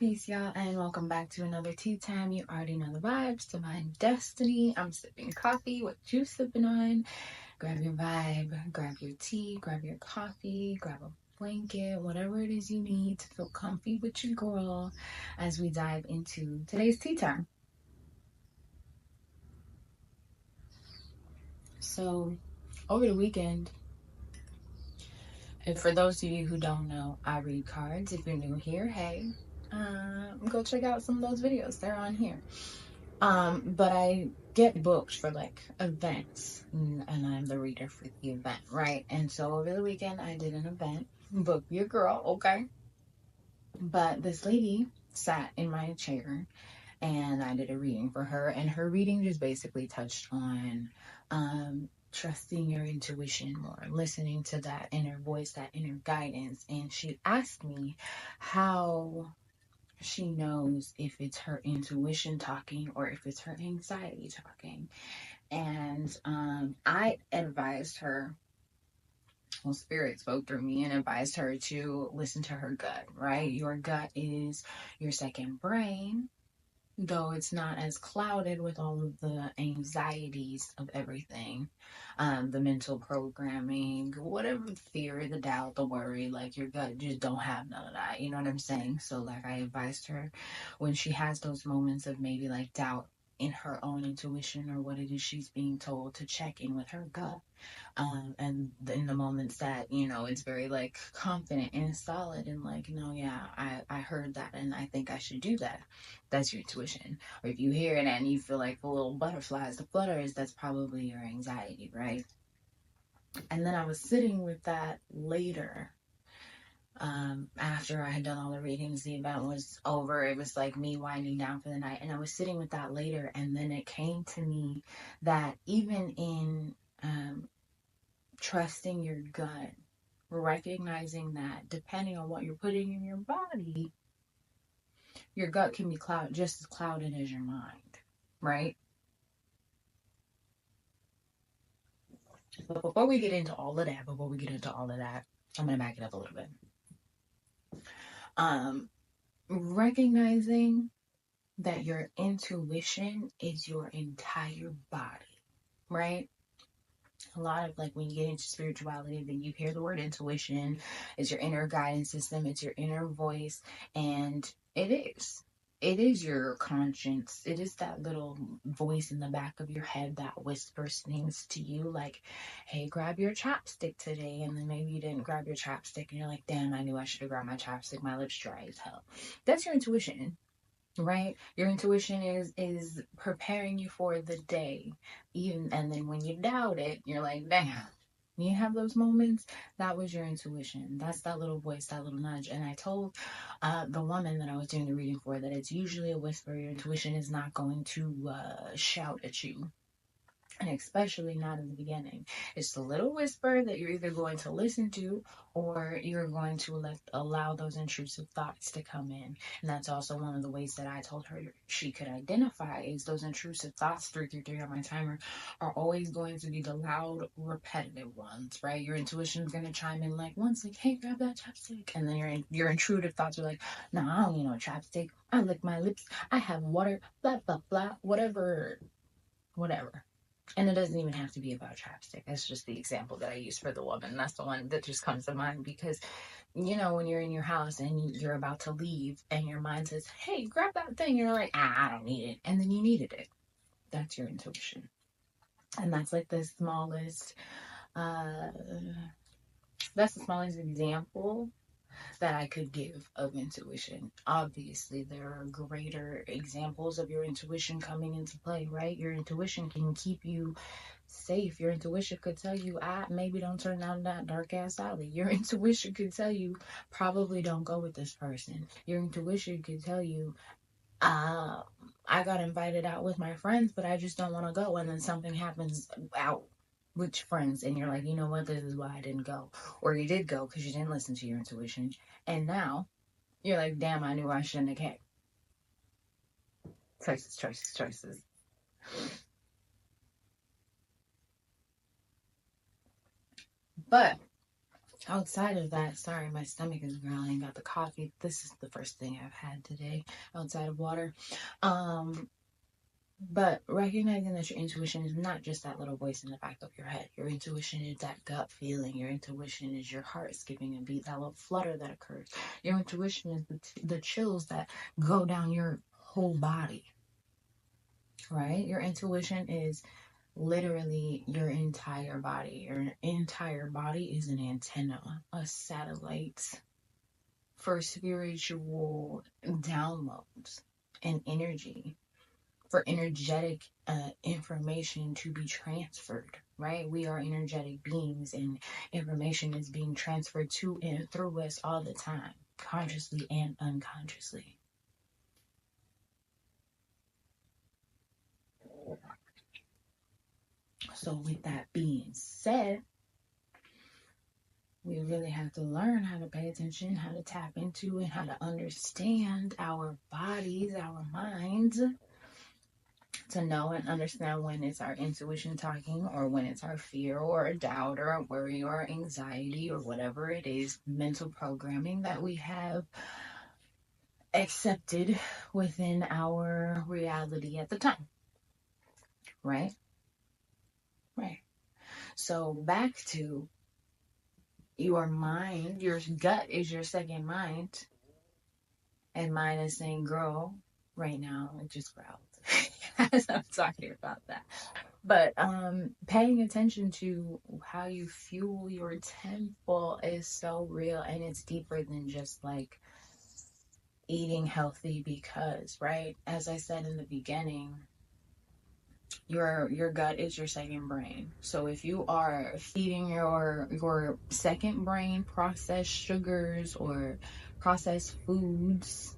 Peace, y'all, and welcome back to another tea time. You already know the vibes. Divine Destiny. I'm sipping coffee. What you sipping on? Grab your vibe, grab your tea, grab your coffee, grab a blanket, whatever it is you need to feel comfy with your girl as we dive into today's tea time. So, over the weekend, and for those of you who don't know, I read cards. If you're new here, hey, go check out some of those videos. They're on here. But I get booked for like events, and I'm the reader for the event, right? And so over the weekend, I did an event. Book your girl, okay? But this lady sat in my chair, and I did a reading for her, and her reading just basically touched on trusting your intuition more, listening to that inner voice, that inner guidance. And she asked me how she knows if it's her intuition talking or if it's her anxiety talking. And I advised her, well, Spirit spoke through me and advised her to listen to her gut, right? Your gut is your second brain, though it's not as clouded with all of the anxieties of everything, the mental programming, whatever, the fear, the doubt, the worry. Like, your gut just don't have none of that, you know what I'm saying? So like, I advised her, when she has those moments of maybe like doubt in her own intuition or what it is she's being told, to check in with her gut. And in the moments that, it's very like confident and solid and like, no, yeah, I heard that and I think I should do that, that's your intuition. Or if you hear it and you feel like the little butterflies, the flutters, that's probably your anxiety, right? And then I was sitting with that later. After I had done all the readings, the event was over. It was like me winding down for the night, and I was sitting with that later, and then it came to me that even in trusting your gut, recognizing that depending on what you're putting in your body, your gut can be just as clouded as your mind, right? But before we get into all of that, I'm gonna back it up a little bit. Recognizing that your intuition is your entire body, right? A lot of, like, when you get into spirituality, then you hear the word intuition. It's your inner guidance system, it's your inner voice, and it is your conscience. It is that little voice in the back of your head that whispers things to you like, hey, grab your chapstick today. And then maybe you didn't grab your chapstick and you're like, damn, I knew I should have grabbed my chapstick, my lips dry as hell. That's your intuition, right? Your intuition is preparing you for the day. Even, and then when you doubt it, you're like, damn. You have those moments. That was your intuition. That's that little voice, that little nudge. And I told the woman that I was doing the reading for that it's usually a whisper. Your intuition is not going to shout at you, and especially not in the beginning. It's the little whisper that you're either going to listen to, or you're going to allow those intrusive thoughts to come in. And that's also one of the ways that I told her she could identify is those intrusive thoughts. 333 on my timer are always going to be the loud, repetitive ones, right? Your intuition is going to chime in like once, like, hey, grab that chapstick. And then your intrusive thoughts are like, no, I don't need no chapstick. I lick my lips. I have water. Blah blah blah. Whatever. And it doesn't even have to be about chapstick. That's just the example that I use for the woman. That's the one that just comes to mind because, when you're in your house and you're about to leave and your mind says, hey, grab that thing. You're like, I don't need it. And then you needed it. That's your intuition. And that's like uh, that's the smallest example that I could give of intuition. Obviously, there are greater examples of your intuition coming into play, right? Your intuition can keep you safe. Your intuition could tell you, maybe don't turn down that dark ass alley. Your intuition could tell you, probably don't go with this person. Your intuition could tell you, I got invited out with my friends, but I just don't want to go. And then something happens out with friends, and you're like, you know what, this is why I didn't go. Or you did go because you didn't listen to your intuition. And now you're like, damn, I knew I shouldn't have came. Choices. But Outside of that, sorry, my stomach is growling. Got the coffee. This is the first thing I've had today outside of water. Um, but recognizing that your intuition is not just that little voice in the back of your head. Your intuition is that gut feeling. Your intuition is your heart skipping a beat, that little flutter that occurs. Your intuition is the chills that go down your whole body, right? Your intuition is literally your entire body. Your entire body is an antenna, a satellite for spiritual downloads and energy, for energetic information to be transferred, right? We are energetic beings, and information is being transferred to and through us all the time, consciously and unconsciously. So, with that being said, we really have to learn how to pay attention, how to tap into, and how to understand our bodies, our minds, to know and understand when it's our intuition talking, or when it's our fear or a doubt or a worry or anxiety or whatever it is, mental programming that we have accepted within our reality at the time. Right? Right. So back to your mind, your gut is your second mind, and mine is saying grow right now. It just growled as I'm talking about that. But paying attention to how you fuel your temple is so real, and it's deeper than just like eating healthy because, right? As I said in the beginning, your gut is your second brain. So if you are feeding your second brain processed sugars or processed foods,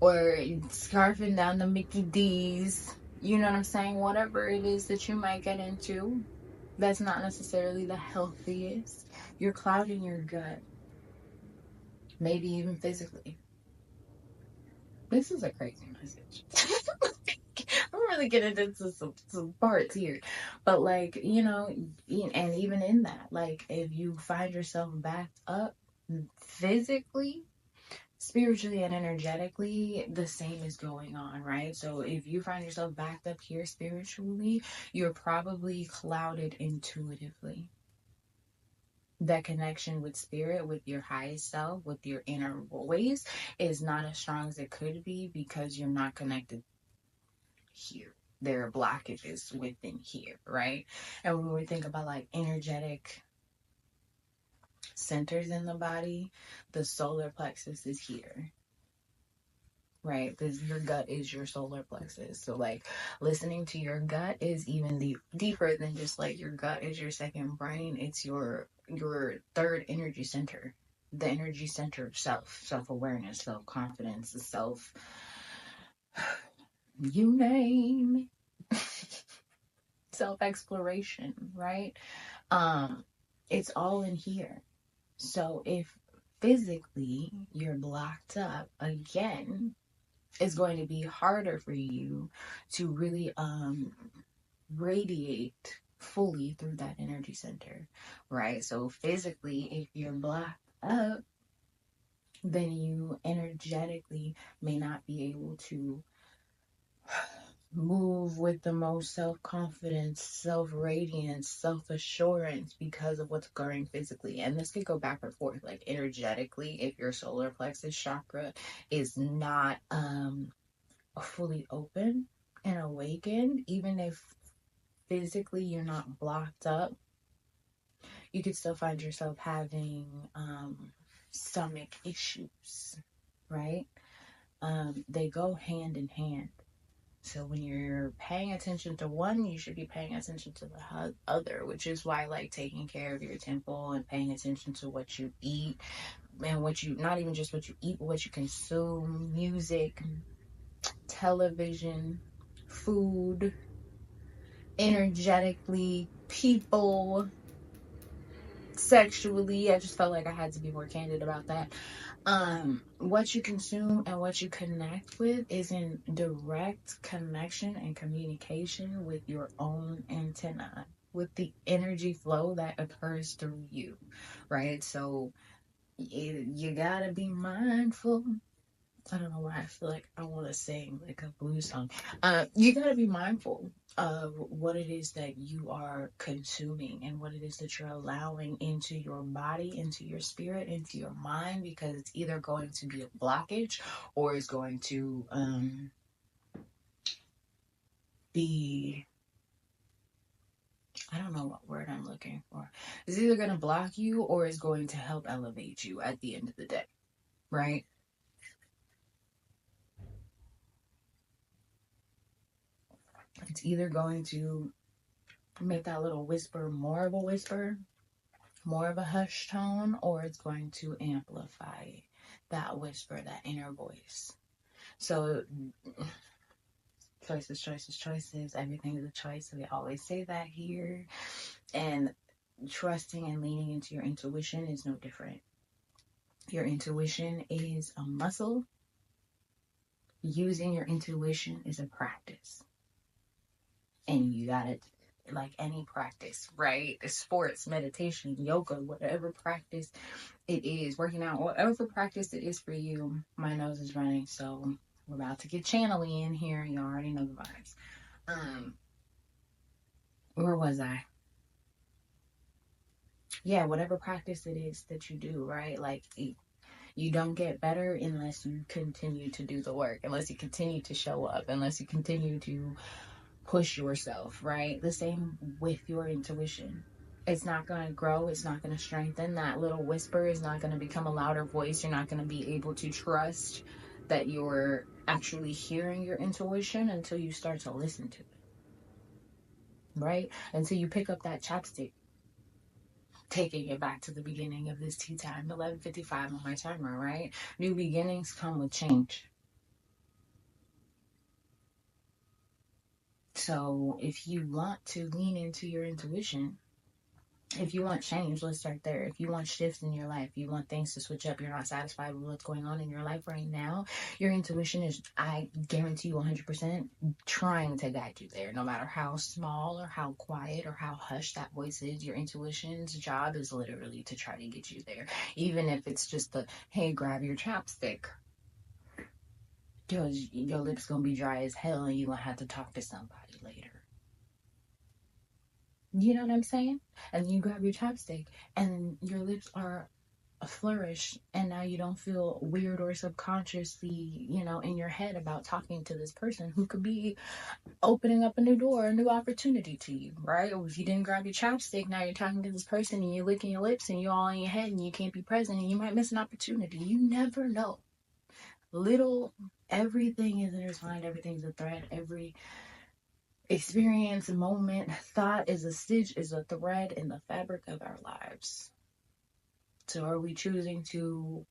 or scarfing down the Mickey D's, you know what I'm saying? Whatever it is that you might get into, that's not necessarily the healthiest. You're clouding your gut, maybe even physically. This is a crazy message. I'm really getting into some parts here. But, like, and even in that, like, if you find yourself backed up physically, spiritually and energetically, the same is going on, right? So if you find yourself backed up here spiritually, you're probably clouded intuitively. That connection with spirit, with your highest self, with your inner voice is not as strong as it could be because you're not connected here. There are blockages within here, right? And when we think about like energetic centers in the body, the solar plexus is here, right? Because your gut is your solar plexus. So like listening to your gut is even deeper than just like your gut is your second brain. It's your third energy center, the energy center of self-awareness, self-confidence, the self, you name self-exploration, right? um it's all in here. So if physically you're blocked up again, it's going to be harder for you to really radiate fully through that energy center, right? So physically, if you're blocked up, then you energetically may not be able to move with the most self-confidence, self-radiance, self-assurance because of what's occurring physically. And this could go back and forth. Like energetically, if your solar plexus chakra is not fully open and awakened, even if physically you're not blocked up, you could still find yourself having stomach issues, right? They go hand in hand. So when you're paying attention to one, you should be paying attention to the other, which is why like taking care of your temple and paying attention to what you eat, and what you, not even just what you eat, but what you consume, music, television, food, energetically, people, sexually. I just felt like I had to be more candid about that. What you consume and what you connect with is in direct connection and communication with your own antenna. with the energy flow that occurs through you, right? So you gotta be mindful. I don't know why I feel like I want to sing like a blues song. You gotta be mindful of what it is that you are consuming and what it is that you're allowing into your body, into your spirit, into your mind, because it's either going to be a blockage or it's going to be, I don't know what word I'm looking for. It's either going to block you or it's going to help elevate you at the end of the day, right? It's either going to make that little whisper more of a whisper, more of a hush tone, or it's going to amplify that whisper, that inner voice. So choices, choices, choices. Everything is a choice. We always say that here. And trusting and leaning into your intuition is no different. Your intuition is a muscle. Using your intuition is a practice. And you got it like any practice, right? Sports, meditation, yoga, whatever practice it is, working out, whatever practice it is for you. My nose is running, so we're about to get channeling in here. You already know the vibes. Where was I? Yeah, whatever practice it is that you do, right? Like you don't get better unless you continue to do the work, unless you continue to show up, unless you continue to push yourself, right? The same with your intuition. It's not going to grow. It's not going to strengthen. That little whisper is not going to become a louder voice. You're not going to be able to trust that you're actually hearing your intuition until you start to listen to it, right? Until you pick up that chapstick. Taking it back to the beginning of this tea time, 11:55 on my timer, right? New beginnings come with change. So if you want to lean into your intuition, if you want change, let's start there. If you want shifts in your life, you want things to switch up, you're not satisfied with what's going on in your life right now, your intuition is, I guarantee you 100%, trying to guide you there. No matter how small or how quiet or how hushed that voice is, your intuition's job is literally to try to get you there. Even if it's just the, hey, grab your chapstick. Because your lips gonna be dry as hell and you're gonna have to talk to somebody later. You know what I'm saying? And you grab your chapstick and your lips are a flourish, and now you don't feel weird or subconsciously, in your head about talking to this person who could be opening up a new door, a new opportunity to you, right? Or if you didn't grab your chapstick, now you're talking to this person and you're licking your lips and you're all in your head and you can't be present and you might miss an opportunity. You never know. Everything is intertwined, everything's a thread, every experience, moment, thought is a stitch, is a thread in the fabric of our lives. So are we choosing to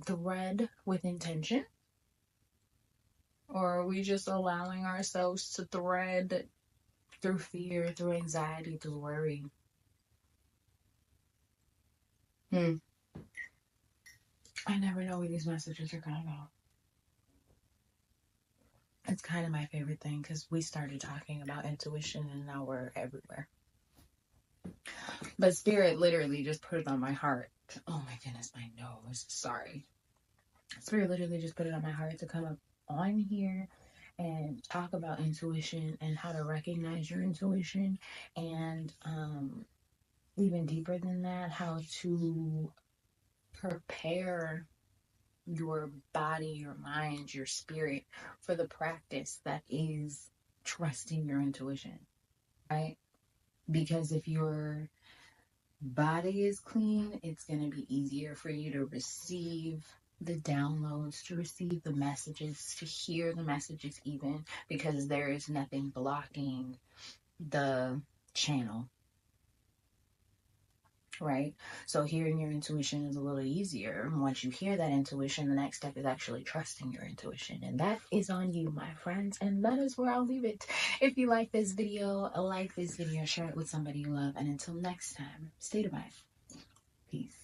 thread with intention? Or are we just allowing ourselves to thread through fear, through anxiety, through worry? I never know where these messages are going to go. It's kind of my favorite thing because we started talking about intuition and now we're everywhere. But Spirit literally just put it on my heart. Oh my goodness, my nose. Sorry. Spirit literally just put it on my heart to come up on here and talk about intuition and how to recognize your intuition, and even deeper than that, how to prepare your body, your mind, your spirit for the practice that is trusting your intuition, right? Because if your body is clean, it's going to be easier for you to receive the downloads, to receive the messages, to hear the messages even, because there is nothing blocking the channel, right? So hearing your intuition is a little easier. Once you hear that intuition, the next step is actually trusting your intuition, and that is on you, my friends, and that is where I'll leave it. If you like this video, share it with somebody you love, and until next time, stay divine. Peace.